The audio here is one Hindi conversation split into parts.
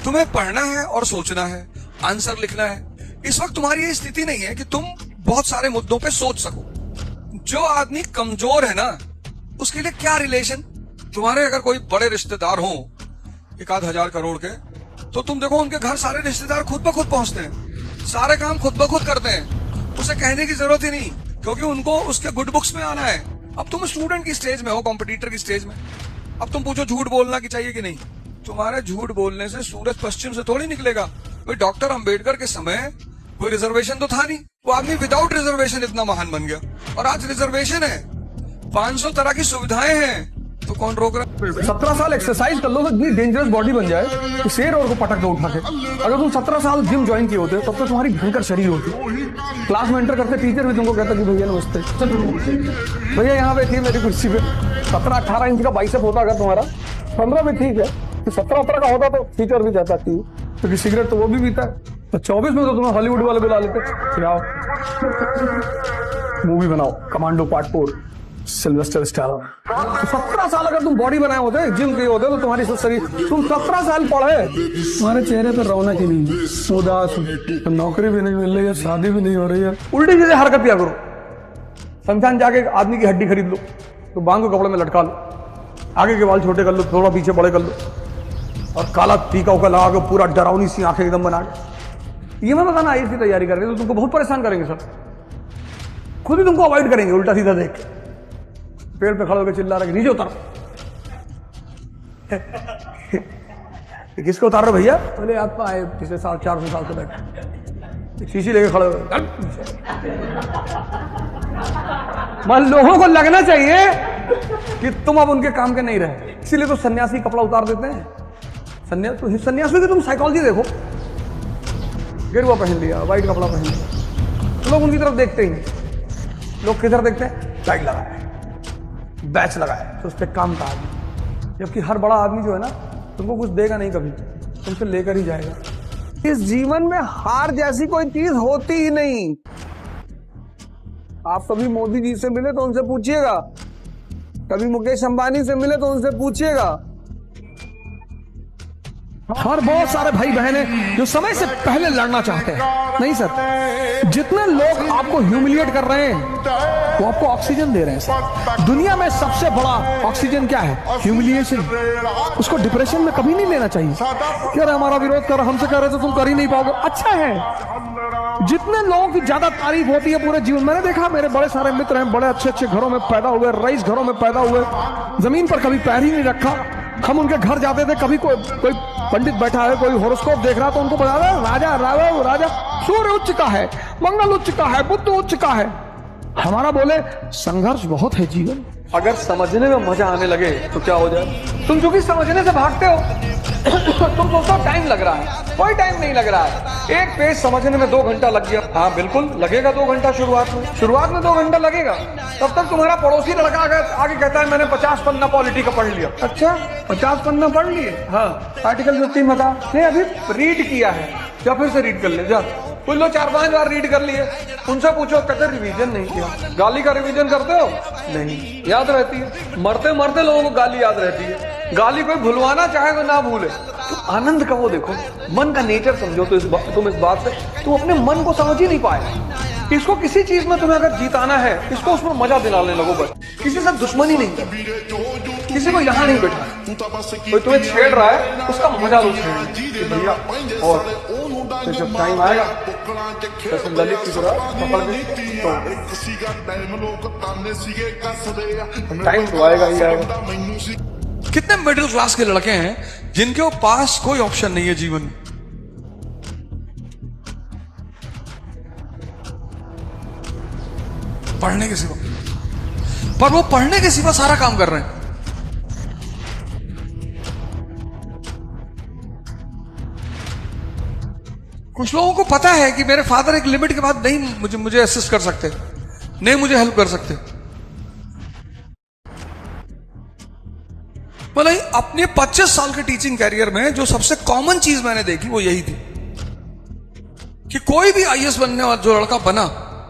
तुम्हें पढ़ना है और सोचना है, आंसर लिखना है। इस वक्त तुम्हारी ये स्थिति नहीं है कि तुम बहुत सारे मुद्दों पे सोच सको। जो आदमी कमजोर है ना, उसके लिए क्या रिलेशन। तुम्हारे अगर कोई बड़े रिश्तेदार हो 1,000 करोड़ के, तो तुम देखो उनके घर सारे रिश्तेदार खुद ब खुद पहुंचते हैं, सारे काम खुद ब खुद करते हैं, उसे कहने की जरूरत ही नहीं, क्योंकि उनको उसके गुड बुक्स में आना है। अब तुम स्टूडेंट की स्टेज में हो, कॉम्पिटिटर की स्टेज में। अब तुम पूछो झूठ बोलना की चाहिए कि नहीं। तुम्हारे झूठ बोलने से सूरज पश्चिम से थोड़ी निकलेगा। कोई डॉक्टर अंबेडकर के समय कोई रिजर्वेशन तो था नहीं, वो आदमी विदाउट रिजर्वेशन इतना महान बन गया। और आज रिजर्वेशन है, 500 तरह की सुविधाएं हैं, तो कौन रोक रहा है। 17 साल एक्सरसाइज कर लो तो इतनी डेंजरस बॉडी बन जाए कि शेर और को पटक दो उठा के। अगर तुम 17 साल जिम ज्वाइन किए होते तब तो तुम्हारी भयंकर शरीर होती। क्लास में एंटर करते टीचर भी तुमको कहता कि भैया नमस्ते, भैया यहाँ बैठिए मेरी कुर्सी पे। 17-18 इंच का बाइसेप होता अगर तुम्हारा, 15 में ठीक है, 17-18 का होता तो टीचर भी चाहता थी, क्योंकि सिगरेट तो वो भी पीता है। तो 24 में तो तुम्हें हॉलीवुड वाले बुला लेते, आओ मूवी बनाओ कमांडो पार्ट 4 सिल्वेस्टर स्टालोन। 17 साल अगर तुम बॉडी बनाए होते, जिम किए होते, तो तुम्हारी शरीर, तुम 17 साल पढ़े, तुम्हारे चेहरे पर रौनक ही नहीं, उदास, नौकरी भी नहीं मिल रही है, शादी भी नहीं हो रही है, उल्टी चीजें हरकत किया करो। शमशान जाके आदमी की हड्डी खरीद लो, तो बांध को कपड़े में लटका लो, आगे के बाल छोटे कर लो, थोड़ा पीछे बड़े कर लो, और काला टीका उका लगा के पूरा डरावनी सी आंखें एकदम बना के। ये मैं बताना आई थी तैयारी कर रहे तो तुमको बहुत परेशान करेंगे सर, खुद ही तुमको अवॉइड करेंगे उल्टा सीधा देख के, पेड़ पे खड़े होकर चिल्ला रहे नीचे उतारो। किसको उतार रहे भैया? बोले आप आए पिछले साल 400 साल से बैठे, शीशी लेके खड़े हुए। मन लोगों को लगना चाहिए कि तुम अब उनके काम के नहीं रहे, इसीलिए तो सन्यासी कपड़ा उतार देते हैं। सन्यासियों की तुम साइकोलॉजी देखो, गेरुआ पहन लिया, व्हाइट कपड़ा पहन लिया, तो लोग उनकी तरफ देखते ही नहीं। लोग किधर देखते हैं? टाइट लगाया, बैच लगाया, तो उस पर काम का आदमी। जबकि हर बड़ा आदमी जो है ना, तुमको कुछ देगा नहीं, कभी तुमसे लेकर ही जाएगा। इस जीवन में हार जैसी कोई चीज होती ही नहीं। आप कभी मोदी जी से मिले तो उनसे पूछिएगा, कभी मुकेश अंबानी से मिले तो उनसे पूछिएगा। और बहुत सारे भाई बहन हैं जो समय से पहले लड़ना चाहते हैं। नहीं सर, जितने लोग आपको ह्यूमिलिएट कर रहे हैं वो आपको ऑक्सीजन दे रहे हैं सर। दुनिया में सबसे बड़ा ऑक्सीजन क्या है? ह्यूमिलिएशन। उसको डिप्रेशन में कभी नहीं लेना चाहिए कि अरे हमारा विरोध कर, हमसे कह रहे तो तुम कर ही नहीं पाओगे। अच्छा है, जितने लोगों की ज्यादा तारीफ होती है पूरे जीवन, मैंने देखा मेरे बड़े सारे मित्र हैं, बड़े अच्छे अच्छे घरों में पैदा हुए, रईस घरों में पैदा हुए, जमीन पर कभी पैर ही नहीं रखा। हम उनके घर जाते थे, कभी कोई पंडित बैठा है, कोई होरोस्कोप देख रहा तो उनको बता रहा राजा राजा राजा, सूर्य उच्च का है, मंगल उच्च का है, बुध उच्च का है। हमारा बोले संघर्ष बहुत है जीवन। अगर समझने में मजा आने लगे तो क्या हो जाए? तुम जो कि समझने से भागते हो, तुम सोचते हो टाइम लग रहा है, कोई टाइम नहीं लग रहा है। एक पेज समझने में 2 घंटा लग गया, हाँ बिल्कुल लगेगा 2 घंटा शुरुआत में 2 घंटा लगेगा। तब तक तुम्हारा पड़ोसी लड़का आगे कहता है मैंने 50 पन्ना पॉलिटी का पढ़ लिया। अच्छा 50 पन्ना पढ़ लिए? हाँ, आर्टिकल 15 बता। नहीं अभी रीड किया है, या फिर से रीड कर ले जा। कुछ लोग 4-5 बार रीड कर लिए, उनसे पूछो कहते रिवीजन नहीं किया। गाली का रिवीजन करते हो? नहीं, याद रहती है। मरते मरते लोगों को गाली याद रहती है। गाली कोई भुलवाना चाहे तो ना भूले। तो आनंद का वो देखो, मन का नेचर समझो। तो तुम इस बात से तुम अपने मन को समझ ही नहीं पाए। इसको किसी चीज में तुम्हें अगर जीताना है, इसको उसमें मजा दिलाने लगो बस। किसी से दुश्मनी नहीं, किसी को यहाँ नहीं बैठा, कोई तुम्हें छेड़ रहा है उसका मजा लो भैया। और तो जब टाइम आएगा जैसे ललित की तरह पकड़ के तो टाइम तो आएगा ही आएगा। कितने मिडिल क्लास के लड़के हैं जिनके पास कोई ऑप्शन नहीं है जीवन में। पढ़ने के सिवा, पर वो पढ़ने के सिवा सारा काम कर रहे हैं। कुछ लोगों को पता है कि मेरे फादर एक लिमिट के बाद नहीं मुझे असिस्ट कर सकते, नहीं मुझे हेल्प कर सकते। बोले अपने 25 साल के टीचिंग कैरियर में जो सबसे कॉमन चीज मैंने देखी वो यही थी कि कोई भी आईएएस बनने वाला जो लड़का बना,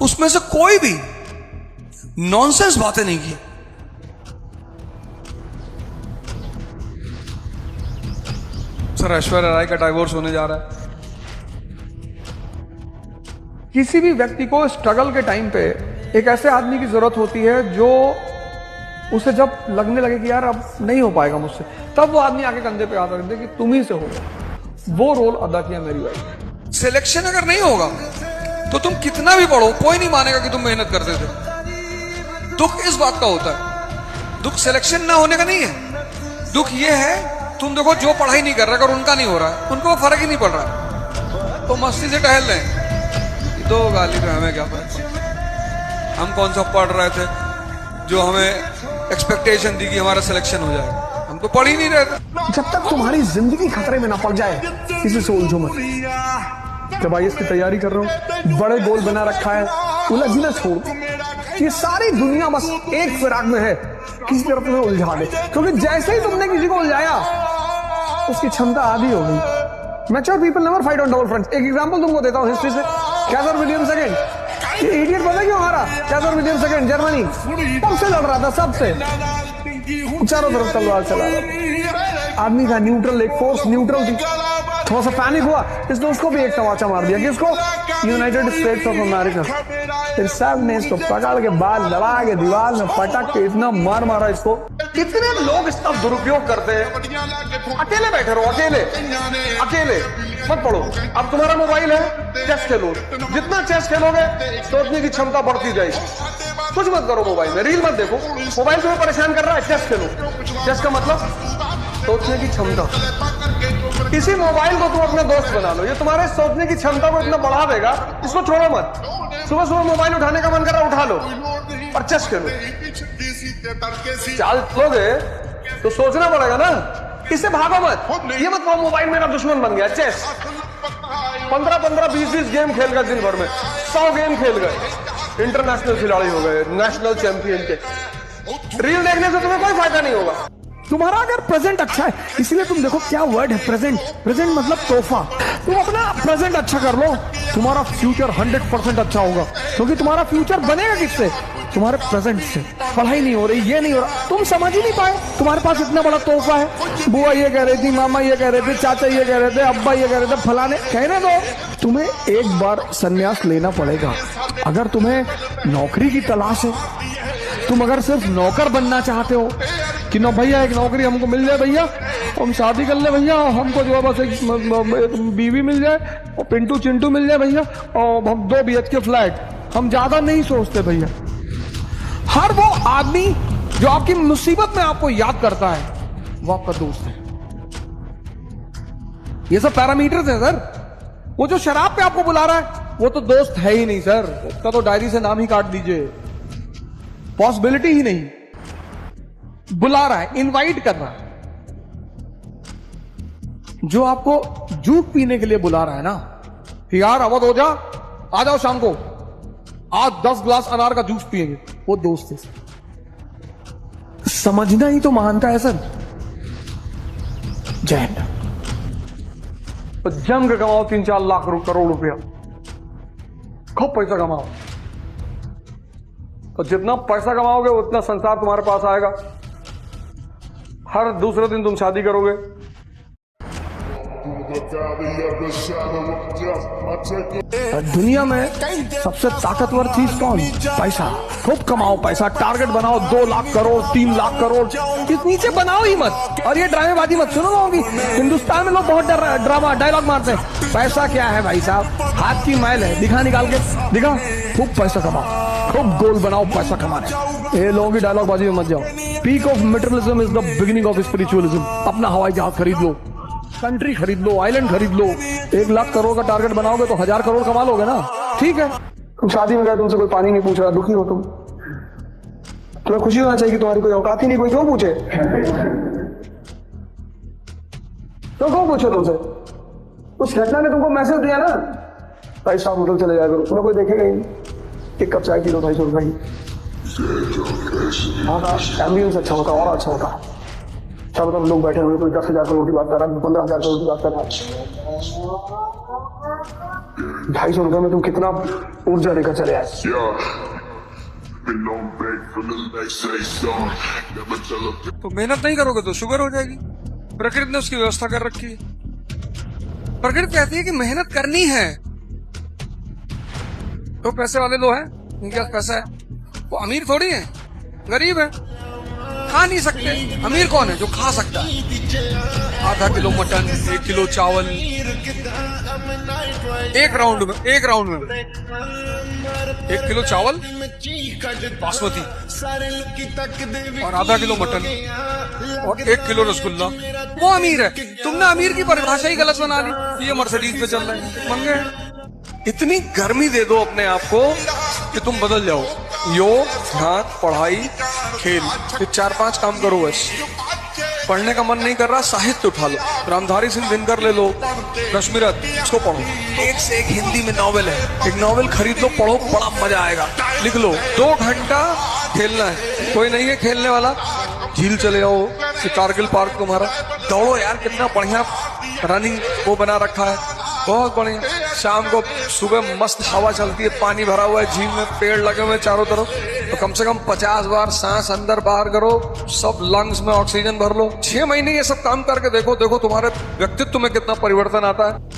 उसमें से कोई भी नॉनसेंस बातें नहीं की। सर ऐश्वर्या राय का डाइवोर्स होने जा रहा है। किसी भी व्यक्ति को स्ट्रगल के टाइम पे एक ऐसे आदमी की जरूरत होती है जो उसे जब लगने लगे कि यार अब नहीं हो पाएगा मुझसे, तब वो आदमी आके कंधे पे हाथ रख दे कि तुम ही से होगा। वो रोल अदा किया मेरी वाइफ। सिलेक्शन अगर नहीं होगा तो तुम कितना भी पढ़ो, कोई नहीं मानेगा कि तुम मेहनत करते थे। दुख इस बात का होता है, दुख सिलेक्शन ना होने का नहीं है। दुख ये है, तुम देखो जो पढ़ाई नहीं कर रहा, अगर उनका नहीं हो रहा है, उनको फर्क ही नहीं पड़ रहा, तो मस्ती से टहल रहे, दो गाली पे हमें क्या फर्क। हम कौन सा पढ़ रहे थे जो हमें एक्सपेक्टेशन दी कि हमारा सिलेक्शन हो जाएगा, हम तो पढ़ ही नहीं रहे थे। जब तक तुम्हारी जिंदगी खतरे में ना पड़ जाए किसी से उलझो मत। जब आईएएस की तैयारी कर रहे हो, बड़े गोल बना रखा है, उलझना छोड़। ये सारी दुनिया बस एक फिराक में है, किसी तरफ तुम्हें उलझा दे। क्योंकि जैसे ही तुमने किसी को उलझाया, उसकी क्षमता आधी हो गई। Mature people never fight on double fronts. एक एग्जांपल तुमको देता हूं हिस्ट्री से। कैसर विलियम सेकंड, ये इडियट पता क्यों हारा? कैसर विलियम सेकंड जर्मनी सबसे लड़ रहा था, सबसे चारों तरफ तलवार चला रहा। आदमी का न्यूट्रल, एक फोर्स न्यूट्रल थी। थोड़ा सा पैनिक हुआ, इसने उसको भी एक तमाचा मार दिया। किसको? United states of America. फिर सब ने इसको पकड़ के बाल लड़ा के दीवार में पटक के इतना मार मारा इसको। कितने लोग इसका दुरुपयोग करते हैं। अकेले बैठे रहो, अकेले अकेले मत पढ़ो। अब तुम्हारा मोबाइल है, चेस खेलो। जितना चेस खेलोगे सोचने की क्षमता बढ़ती जाएगी। कुछ मत करो मोबाइल में, रील मत देखो। मोबाइल तुम्हें परेशान कर रहा है, चेस खेलो। चेस का मतलब सोचने की क्षमता। इसी मोबाइल को तुम अपना दोस्त बना लो, ये तुम्हारे सोचने की क्षमता को इतना बढ़ा देगा, इसको छोड़ो मत। सुबह सुबह मोबाइल उठाने का मन कर रहा है, उठा लो और चेस खेलो। चाल लोगे तो सोचना पड़ेगा ना, इससे भागो मत। ये मत कहो मोबाइल मेरा दुश्मन बन गया। चेस 15-15, 20-20 गेम खेल गए दिन भर में, 100 गेम खेल गए, इंटरनेशनल खिलाड़ी हो गए, नेशनल चैंपियन के। रील देखने से तुम्हें कोई फायदा नहीं होगा। तुम्हारा अगर प्रेजेंट अच्छा है, इसीलिए तुम देखो क्या वर्ड है प्रेजेंट। प्रेजेंट मतलब तोहफा। तुम अपना प्रेजेंट अच्छा कर लो, तुम्हारा फ्यूचर 100% अच्छा होगा। क्योंकि तुम्हारा फ्यूचर बनेगा किससे? तुम्हारे प्रेजेंट से। पढ़ाई नहीं हो रही, ये नहीं हो रहा, तुम समझ ही नहीं पाए तुम्हारे पास इतना बड़ा तोहफा है। बुआ ये कह रही थी, मामा ये कह रहे थे, चाचा ये कह रहे थे, अब्बा ये कह रहे थे, फलाने कहने दो। तुम्हें एक बार संन्यास लेना पड़ेगा। अगर तुम्हें नौकरी की तलाश है, तुम अगर सिर्फ नौकर बनना चाहते हो कि ना भैया एक नौकरी हमको मिल जाए, भैया हम शादी कर ले, भैया हमको जो है बस एक बीवी मिल जाए और पिंटू चिंटू मिल जाए भैया, और हम 2 BHK फ्लैट, हम ज्यादा नहीं सोचते भैया। हर वो आदमी जो आपकी मुसीबत में आपको याद करता है, वो आपका दोस्त है। ये सब पैरामीटर्स हैं सर। वो जो शराब पे आपको बुला रहा है, वो तो दोस्त है ही नहीं सर, उसका तो डायरी से नाम ही काट दीजिए, पॉसिबिलिटी ही नहीं। बुला रहा है, इनवाइट कर रहा है। जो आपको जूस पीने के लिए बुला रहा है ना कि यार अवध हो जा, आ जाओ शाम को, आज 10 ग्लास अनार का जूस पिएंगे, वो दोस्त है। समझना ही तो महानता है सर। जय हिंद। तो जम के कमाओ 3-4 लाख करोड़ रुपया, खूब पैसा कमाओ। तो जितना पैसा कमाओगे उतना संसार तुम्हारे पास आएगा। हर दूसरे दिन तुम शादी करोगे। दुनिया में सबसे ताकतवर चीज कौन? पैसा। खूब कमाओ पैसा, टारगेट बनाओ 2 लाख करोड़, 3 लाख करोड़, इस नीचे बनाओ ही मत। और ये ड्रामेबाजी मत सुनो लोगों की। हिंदुस्तान में लोग बहुत ड्रामा डायलॉग मारते हैं। पैसा क्या है भाई साहब? हाथ की मैल है, दिखा निकाल के दिखा। खूब पैसा कमाओ, खूब गोल बनाओ पैसा कमाने। ये लोगों की डायलॉग बाजी में मत जाओ। Peak of materialism is the beginning of spiritualism. अपना हवाई जहाज खरीद लो, कंट्री खरीद लो, आइलैंड खरीद लो। 1 लाख करोड़ का टारगेट बनाओगे तो 1000 करोड़ कमा लोगे ना। ठीक है, तुम शादी में गए, तुमसे कोई पानी नहीं पूछ रहा, दुखी हो तुम, तुम्हें खुशी होना चाहिए कि तुम्हारी कोई औकात ही नहीं, कोई क्यों पूछे? तो क्यों पूछो तुमसे? उस घटना ने तुमको मैसेज दिया ना, भाई साहब होटल चले जाया करो, तुम्हें कोई देखेगा ही नहीं। 1 कप चाय किलो 250 रुपए की। एम्बियंस अच्छा होता, और अच्छा होता। सब तो लोग बैठे हुए, कोई 10,000 करोड़ की बात कर रहा है, 15,000 करोड़ की बात कर रहा है। 250 रुपए में तुम कितना ऊर्जा लेकर चले आए। तो मेहनत नहीं करोगे तो शुगर हो जाएगी। प्रकृति ने उसकी व्यवस्था कर रखी है। प्रकृति कहती है कि मेहनत करनी है। तो पैसे वाले लोग हैं, इनके पास पैसा है, वो अमीर थोड़ी है, गरीब है, खा नहीं सकते। अमीर कौन है? जो खा सकता है। आधा किलो मटन, 1 किलो चावल, एक राउंड में 1 किलो चावल बासमती और आधा किलो मटन और 1 किलो रसगुल्ला, वो अमीर है। तुमने अमीर की परिभाषा ही गलत बना ली। ये मर्सिडीज पे चल रहे हैं, बन गए। इतनी गर्मी दे दो अपने आप को कि तुम बदल जाओ। योग, ध्यान, पढ़ाई, खेल, ये 4-5 काम करो बस। पढ़ने का मन नहीं कर रहा, साहित्य उठा लो, रामधारी सिंह दिनकर ले लो, रश्मिरथ, इसको पढ़ो। एक से एक हिंदी में नॉवेल है, एक नॉवेल खरीद लो, पढ़ो, बड़ा मजा आएगा। लिख लो। 2 घंटा खेलना है, कोई नहीं है खेलने वाला, झील चले आओ, कारगिल पार्क तुम्हारा, दौड़ो यार, कितना बढ़िया रनिंग वो बना रखा है, बहुत बढ़िया। शाम को सुबह मस्त हवा चलती है, पानी भरा हुआ है झील में, पेड़ लगे हुए चारों तरफ, तो कम से कम 50 बार सांस अंदर बाहर करो, सब लंग्स में ऑक्सीजन भर लो। 6 महीने ये सब काम करके देखो, देखो तुम्हारे व्यक्तित्व में कितना परिवर्तन आता है।